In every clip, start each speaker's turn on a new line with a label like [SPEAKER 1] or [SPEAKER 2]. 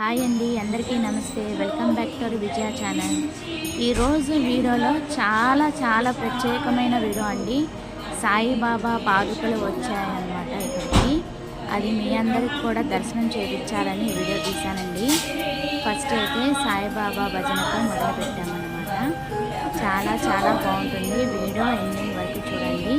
[SPEAKER 1] Hi అండి, అందరికీ నమస్తే. Welcome back to Vijaya channel. ఈరోజు వీడియోలో చాలా ప్రత్యేకమైన వీడియో అండి. సాయిబాబా పాదుకలు వచ్చాయన్నమాట ఇక్కడికి. అది మీ అందరికి కూడా దర్శనం చేయించాలని వీడియో తీశానండి. ఫస్ట్ అయితే సాయిబాబా భజనతో మొదలుపెట్టామన్నమాట. చాలా బాగుంటుంది. వీడియో ఎండింగ్ వరకు చూడండి.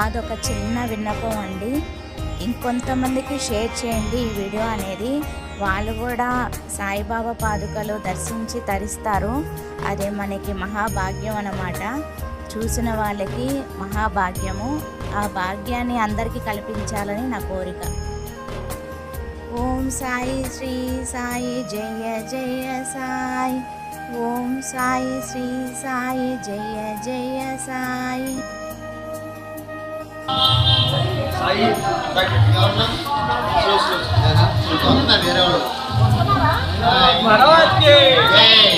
[SPEAKER 1] అదొక చిన్న విన్నపం అండి. ఇంకొంతమందికి షేర్ చేయండి ఈ వీడియో అనేది. వాళ్ళు కూడా సాయిబాబా పాదుకలు దర్శించి తరిస్తారు. అదే మనకి మహాభాగ్యం అన్నమాట. చూసిన వాళ్ళకి మహాభాగ్యము. ఆ భాగ్యాన్ని అందరికీ కల్పించాలని నా కోరిక. ఓం సాయి శ్రీ సాయి జయ జయ సాయి. ఓం సాయి శ్రీ సాయి జయ జయ సాయి.
[SPEAKER 2] సాయి महाराज के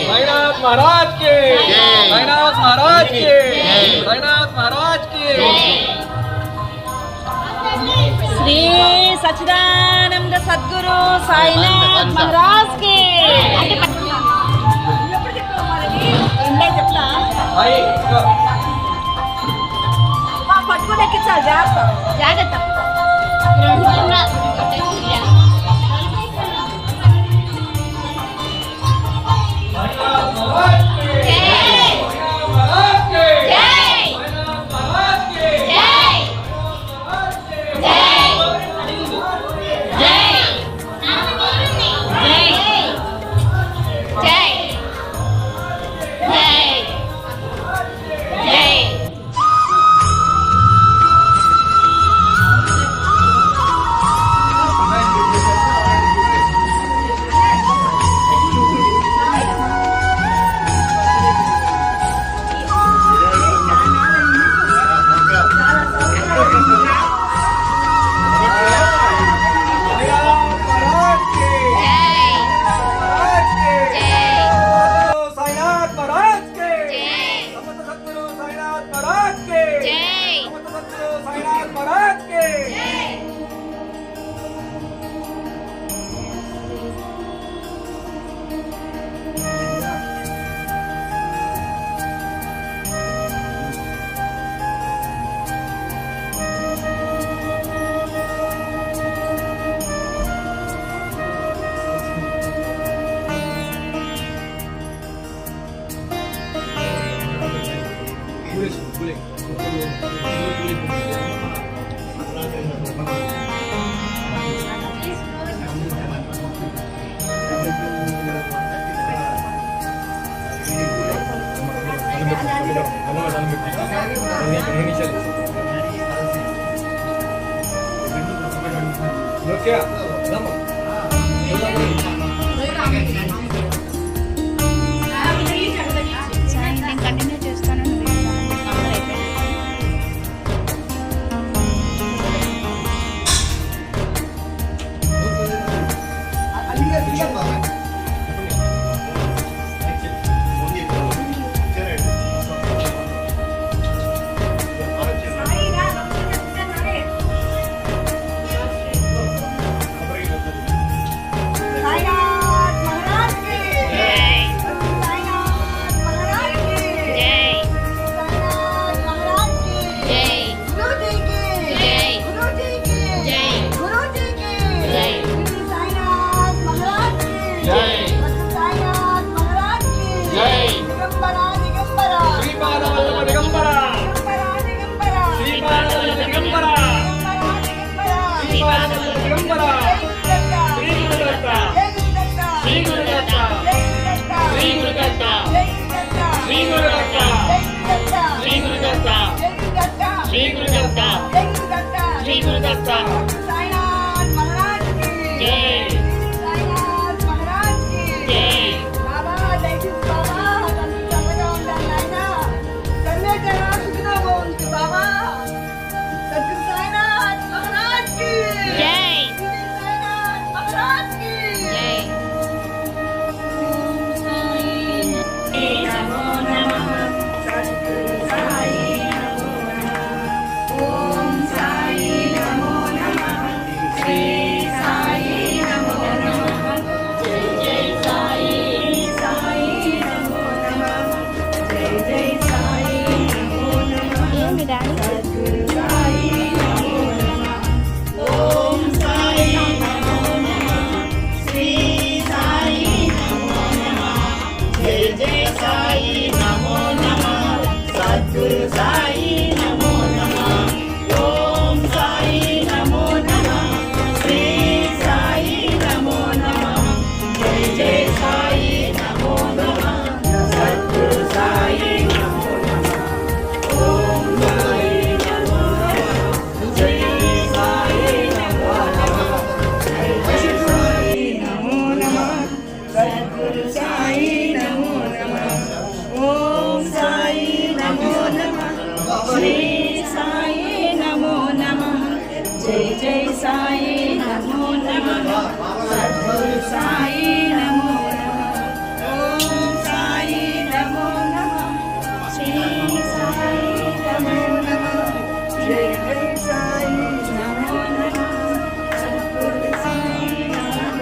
[SPEAKER 2] साईनाथ महाराज के साईनाथ महाराज के साईनाथ महाराज के
[SPEAKER 3] श्री सच्चिदानंद सद्गुरु साईनाथ महाराज के పట్టుకుని ఎక్కించాలి. జాగ్రత్త
[SPEAKER 1] కంటిన్యూ చేస్తాను.
[SPEAKER 3] సాయినాథ్ మహారాజ్ కి
[SPEAKER 1] జై
[SPEAKER 3] సాయినాథ్ మహారాజ్ కి
[SPEAKER 1] జై
[SPEAKER 3] బాబా దయచేసి బాబా నన్ను చల్లగా ఉండాలి నాయనా సర్వేజన సుఖినో భవంతు బాబా సద్గురు సాయినాథ్ మహారాజ్ కి
[SPEAKER 1] జై
[SPEAKER 3] సాయినాథ్ మహారాజ్ కి
[SPEAKER 1] జై ఓం సాయి నమో నమః
[SPEAKER 3] సద్గురు సాయి నమో నమః ఓం సాయి నమో నమః శ్రీ సాయి నమో నమః జై జై సాయి సాయి నమో నమః జై జై సాయి నమో నమః
[SPEAKER 1] ఏమి డాడీ
[SPEAKER 3] సద్గురు సాయి నమో నమః ఓం సాయి నమో నమః శ్రీ సాయి నమో నమః జై జై సాయి నమో నమః సద్గురు సాయి నమో నమః ఓం సాయి నమో నమః శ్రీ సాయి నమో నమః జై జై సాయి నమో నమః సద్గురు సాయి నమో నమః ఓం సాయి నమో నమః జై సాయి నమో నమః జై జై సాయి నమో నమః సద్గురు సాయి నమో నమః ఓం సాయి నమో నమః శ్రీ సాయి నమో నమః జై జై సాయి నమో నమః సద్గురు సాయి నమో నమః ఓం సాయి నమో నమః శ్రీ సాయి నమో నమః జై జై సాయి నమో నమః సద్గురు సాయి నమో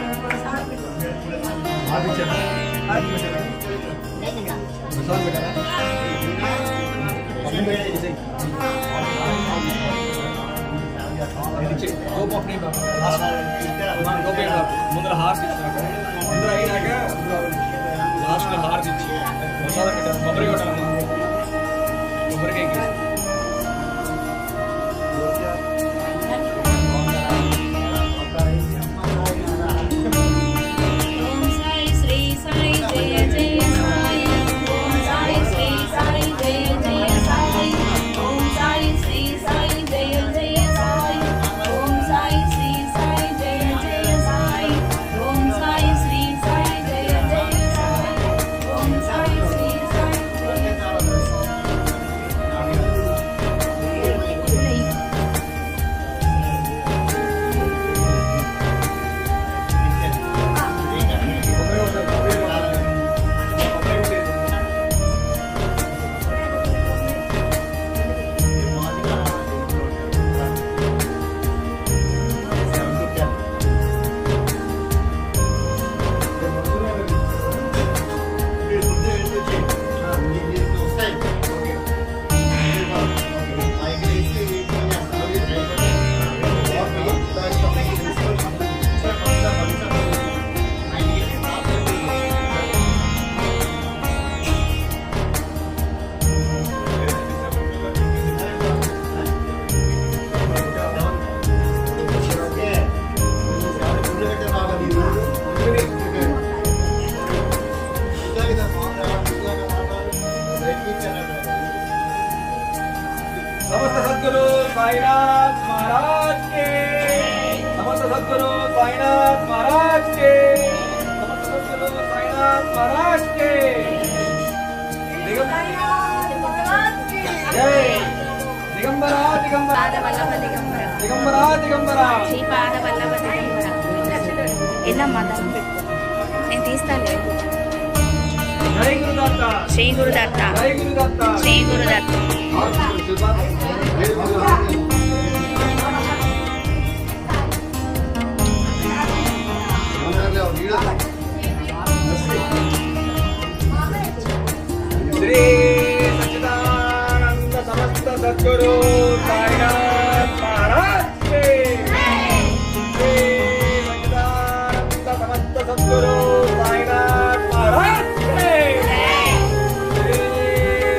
[SPEAKER 2] ముందర హార్ట్ ఇచ్చినాక ముందర అయినాక లాస్ట్ హార్ట్ ఇచ్చి మసాలా పెట్టాను కొబ్బరి కొట్టాలమ్మా కొబ్బరికాయ
[SPEAKER 3] ఓం సాయి శ్రీ సాయి జయ జయ సాయి ఓం సాయి శ్రీ సాయి జయ జయ సాయి ఓం సాయి శ్రీ సాయి జయ జయ సాయి ఓం సాయి శ్రీ సాయి జయ జయ సాయి ఓం సాయి శ్రీ సాయి జయ జయ సాయి ఓం సాయి శ్రీ సాయి జయ
[SPEAKER 2] समस्त सद्गुरु साईनाथ महाराज के समस्त सद्गुरु साईनाथ महाराज के समस्त सद्गुरु साईनाथ महाराज के जय दिगंबरा दिगंबरा
[SPEAKER 1] పాదవల్లభ దిగంబర
[SPEAKER 2] दिगंबरा दिगंबरा
[SPEAKER 1] శ్రీ పాదవల్లభ దిగంబర ఎల్లమ్మా దండం పెట్టుకో నేను తీస్తాలే
[SPEAKER 2] जय गुरुदत्त
[SPEAKER 1] శ్రీ గురుదత్త
[SPEAKER 2] जय गुरुदत्त
[SPEAKER 1] శ్రీ గురుదత్త
[SPEAKER 2] श्री सच्चिदानंद समस्त सद्गुरु साईनाथ महाराज के श्री सच्चिदानंद समस्त सद्गुरु साईनाथ महाराज के श्री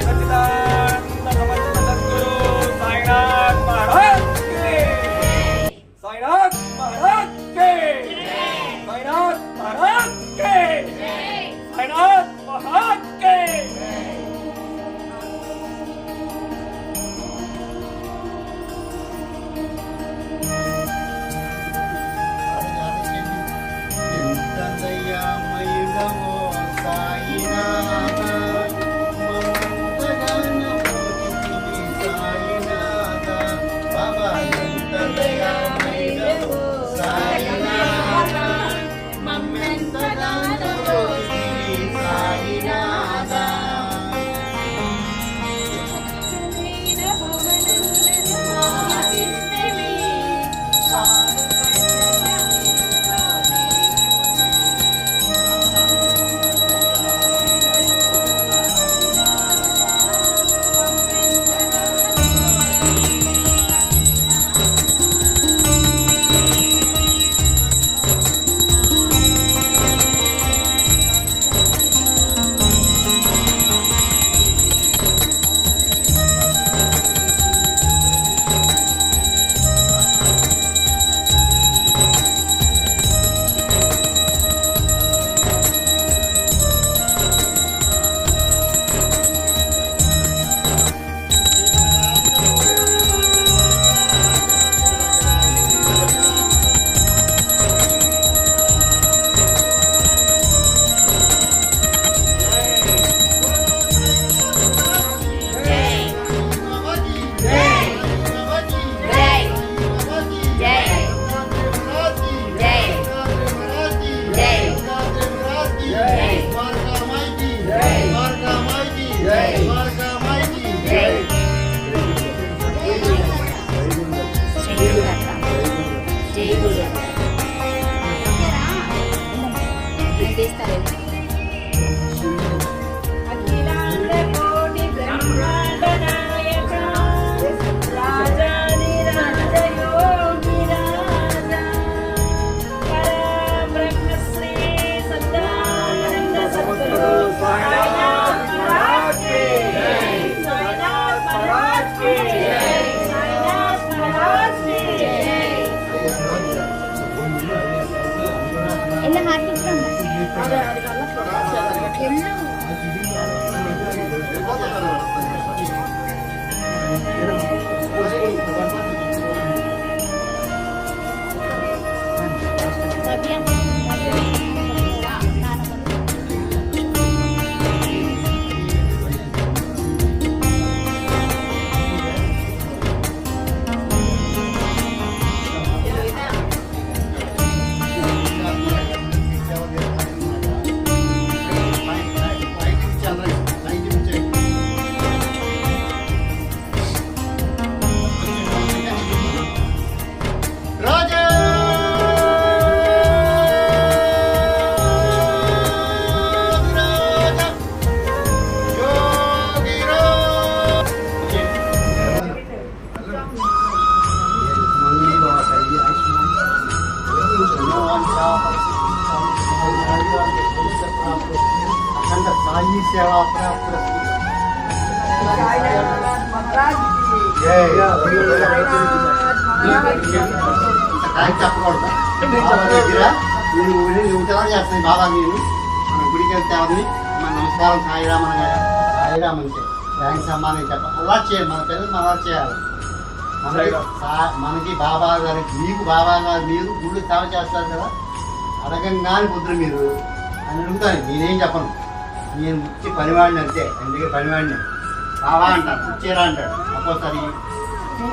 [SPEAKER 2] सच्चिदानंद समस्त सद्गुरु साईनाथ
[SPEAKER 4] अखंड साई सेवा प्राप्त చెప్పకూడదు బాబా దగ్గర నువ్వు ఉంటేలా చేస్తాను బాబా నేను మన గుడికి వెళ్తే అవన్నీ మన నమస్కారం సాయిరామ్ అనగా సాయిరామ్ అంటే థ్యాంక్స్ అమ్మా అని చెప్పాలి అలా చేయాలి మన పిల్లలు అలా చేయాలి మనకి బాబా గారికి మీకు బాబా గారు మీరు గుడి సేవ చేస్తారు కదా అడగంగానే కుదురు మీరు అని అడుగుతాను నేనేం చెప్పను నేను వచ్చి పనివాడిని అంతే అందుకే పనివాడిని బాబా అంటాను ఇచ్చేరా అంటాడు ఒక్కోసారి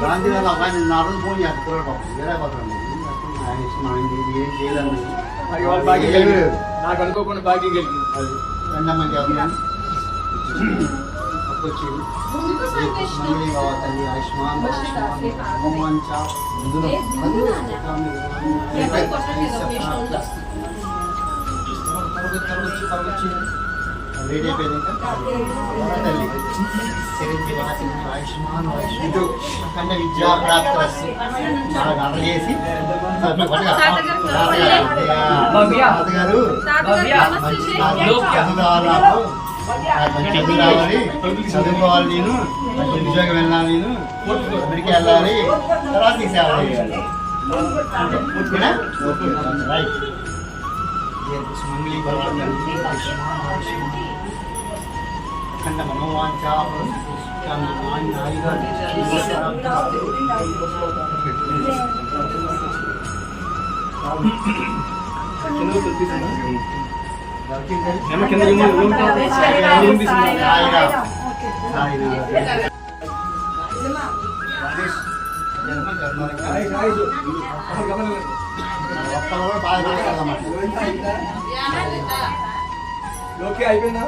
[SPEAKER 4] గాంధీ గారు అబ్బాయి నా రోజు ఫోన్ చేస్తారు పాపం వేరే పోతాను ఆయన ఇష్టం మనం ఏం చేయలేము
[SPEAKER 2] నాకు అనుకోకుండా భాగ్యం కలిగింది
[SPEAKER 4] అది రెండమ్మకి అవుతున్నాను వచ్చేది మంగళీ బాబా తల్లి ఆయుష్మాన్ హనుమాన్ చా లేట్ అయిపోయింది ఇంకా తల్లి చిరంజీవి ఆయుష్మాన్ అఖండ విద్యా ప్రాప్తి చాలా గంట చేసి తాతగారు చదువు రావాలి చదువుకోవాలి నేను ఉద్యోగం వెళ్ళాలి నేను అమెరికా వెళ్ళాలి తర్వాత నీకు సేవ చేయాలి ఓకేనా ఓకే రైట్ అఖండ మనోవాంఛా
[SPEAKER 2] ఓకే అయిపోయిందా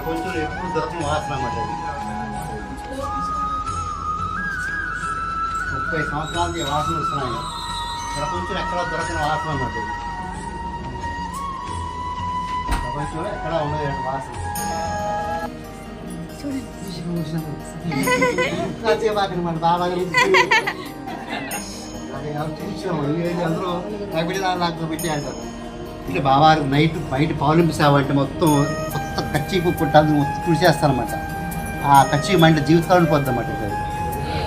[SPEAKER 4] కొంచెం ఎప్పుడు దొరకని వాసన అన్నమాట అది 30 సంవత్సరాలకి వాసన వస్తున్నాయి ప్రపంచంలో ఎక్కడ దొరకని వాసన అన్నమాట ఇది ప్రపంచంలో ఎక్కడ ఉండదు వాసన మన బాబా అందరూ నాకు పెట్టి నాకు పెట్టి అంటారు ఇట్లా బాబా నైట్ బయట పావులింపు సేవ అంటే మొత్తం కొత్త కచ్చి కుట్టాలి మొత్తం చూసేస్తారనమాట ఆ కచ్చి మంట జీవితాలు ఉండిపోద్ది అన్నమాట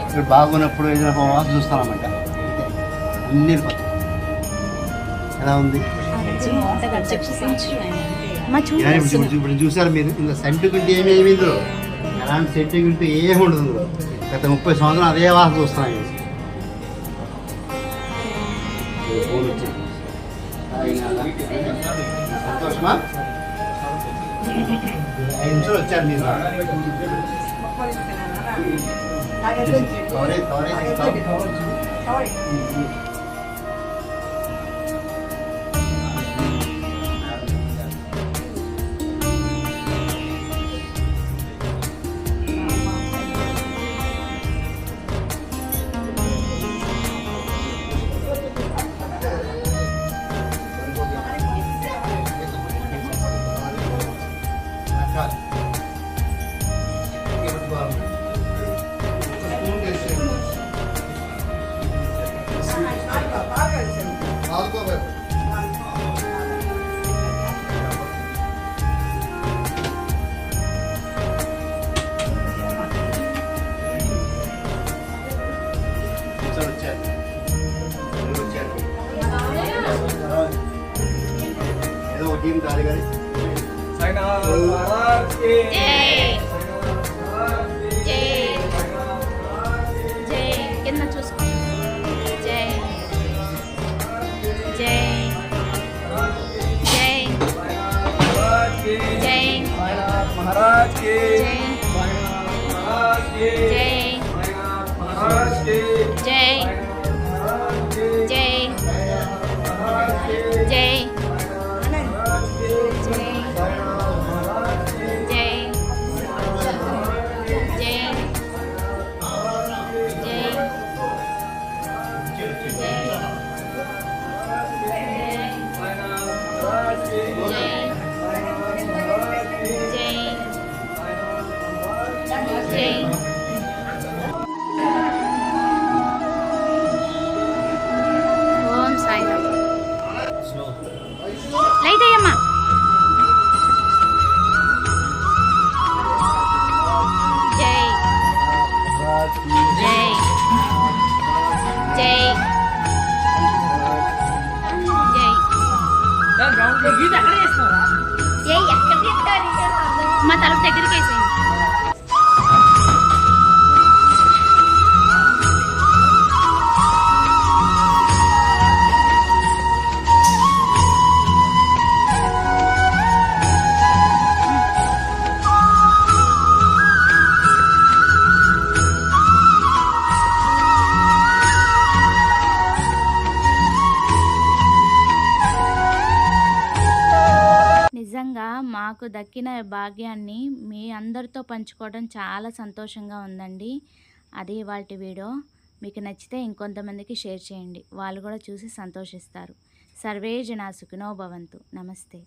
[SPEAKER 4] ఇప్పుడు బాగున్నప్పుడు ఏదైనా వాసన చూస్తానమాట అన్నీ వెళ్ళిపోతాయి ఎలా ఉంది ఇప్పుడు చూసారు మీరు ఇంకా సెంటుకుంటే ఏమేమి ఇందులో ఎలాంటి సెంటుకుంటే ఏమి ఉండదు గత 30 సంవత్సరాలు అదే వాసన చూస్తున్నాయి సంతోషమా 5 నిమిషాలు వచ్చారు మీరు ఒక టీం కాదు కానీ
[SPEAKER 2] సాయినాథ్ మహారాజ్ కి
[SPEAKER 1] జై జై
[SPEAKER 2] సాయినాథ్
[SPEAKER 1] జై కింద చూసుకో జై జై జై
[SPEAKER 2] మహారాజ్ కి
[SPEAKER 1] జై
[SPEAKER 2] సాయినాథ్ మహారాజ్ కి
[SPEAKER 1] జై
[SPEAKER 2] సాయినాథ్ మహారాజ్ కి
[SPEAKER 1] జై
[SPEAKER 2] సాయినాథ్ మహారాజ్ కి
[SPEAKER 1] జై జై జై ఓం సాయిరామ్ లైట్ అయ్యమ్మా జై జై జై జై మా తలుపు దగ్గరికి వేసేయండి నిజంగా మాకు దక్కిన భాగ్యాన్ని మీ అందరితో పంచుకోవడం చాలా సంతోషంగా ఉందండి. అది ఇవాల్టి వీడియో. మీకు నచ్చితే ఇంకొంతమందికి షేర్ చేయండి, వాళ్ళు కూడా చూసి సంతోషిస్తారు. సర్వే జనా సుఖినో భవంతు. నమస్తే.